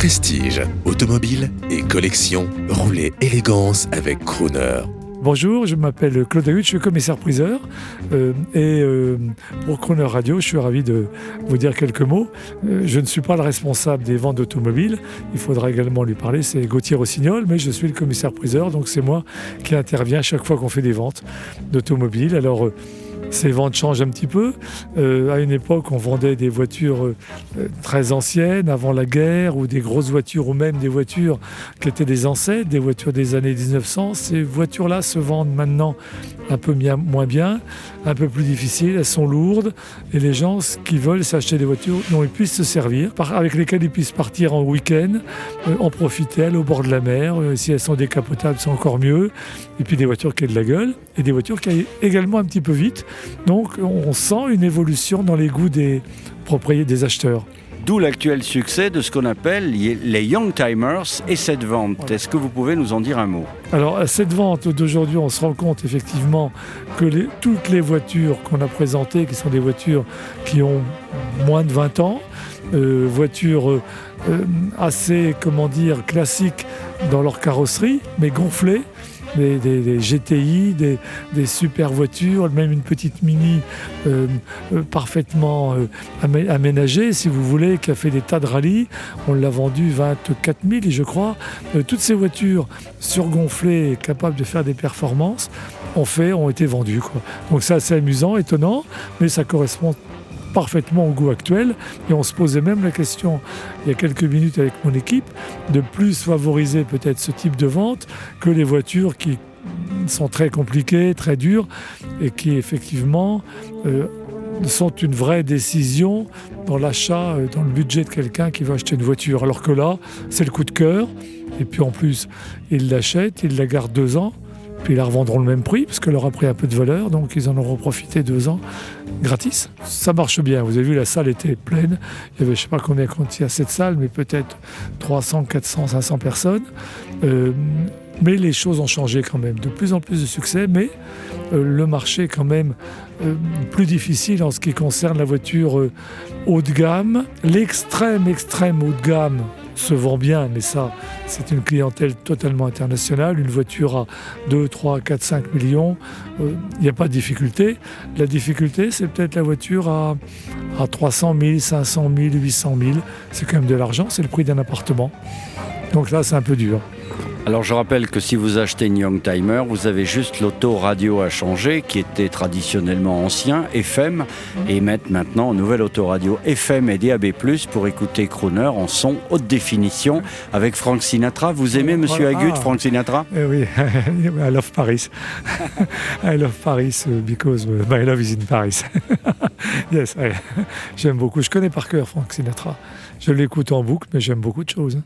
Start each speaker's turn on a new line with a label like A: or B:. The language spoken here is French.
A: Prestige, automobile et collection, roulez élégance avec Crooner.
B: Bonjour, je m'appelle Claude Agut, je suis commissaire-priseur pour Crooner Radio, je suis ravi de vous dire quelques mots. Je ne suis pas le responsable des ventes d'automobiles, il faudra également lui parler, c'est Gauthier Rossignol, mais je suis le commissaire-priseur, donc c'est moi qui interviens chaque fois qu'on fait des ventes d'automobiles. Alors, ces ventes changent un petit peu. À une époque, on vendait des voitures très anciennes, avant la guerre, ou des grosses voitures, ou même des voitures qui étaient des ancêtres, des voitures des années 1900. Ces voitures-là se vendent maintenant un peu moins bien, un peu plus difficile, elles sont lourdes, et les gens, ce qu'ils veulent, c'est acheter des voitures dont ils puissent se servir, avec lesquelles ils puissent partir en week-end, en profiter, aller au bord de la mer. Si elles sont décapotables, c'est encore mieux. Et puis des voitures qui aient de la gueule, et des voitures qui aillent également un petit peu vite. Donc on sent une évolution dans les goûts des propriétaires, des acheteurs.
C: D'où l'actuel succès de ce qu'on appelle les Young Timers et cette vente. Voilà. Est-ce que vous pouvez nous en dire un mot ?
B: Alors, à cette vente d'aujourd'hui, on se rend compte effectivement que toutes les voitures qu'on a présentées, qui sont des voitures qui ont moins de 20 ans, voitures assez, classiques dans leur carrosserie, mais gonflées, des GTI, des super voitures, même une petite Mini parfaitement aménagée, si vous voulez, qui a fait des tas de rallyes. On l'a vendue 24 000, je crois. Toutes ces voitures surgonflées et capables de faire des performances ont été vendues, quoi. Donc c'est assez amusant, étonnant, mais ça correspond parfaitement au goût actuel, et on se posait même la question il y a quelques minutes avec mon équipe de plus favoriser peut-être ce type de vente que les voitures qui sont très compliquées, très dures, et qui effectivement sont une vraie décision dans l'achat, dans le budget de quelqu'un qui va acheter une voiture, alors que là c'est le coup de cœur, et puis en plus ils l'achètent, ils la gardent 2 ans, puis ils la revendront le même prix, parce qu'elle aura pris un peu de valeur, donc ils en auront profité 2 ans gratis. Ça marche bien, vous avez vu, la salle était pleine, il y avait je ne sais pas combien contient cette salle, mais peut-être 300, 400, 500 personnes. Mais les choses ont changé quand même, de plus en plus de succès, mais le marché est quand même plus difficile en ce qui concerne la voiture haut de gamme. L'extrême haut de gamme se vend bien, mais ça, c'est une clientèle totalement internationale. Une voiture à 2, 3, 4, 5 millions, il n'y a pas de difficulté. La difficulté, c'est peut-être la voiture à 300 000, 500 000, 800 000. C'est quand même de l'argent, c'est le prix d'un appartement. Donc là, c'est un peu dur.
C: Alors je rappelle que si vous achetez une Young Timer, vous avez juste l'autoradio à changer, qui était traditionnellement ancien, FM, et mettre maintenant une nouvelle autoradio FM et DAB+, pour écouter Crooner en son haute définition avec Frank Sinatra. Vous aimez, Monsieur Agut, Frank Sinatra ?
B: Oui, I love Paris. I love Paris because my love is in Paris. Yes, j'aime beaucoup. Je connais par cœur Frank Sinatra. Je l'écoute en boucle, mais j'aime beaucoup de choses.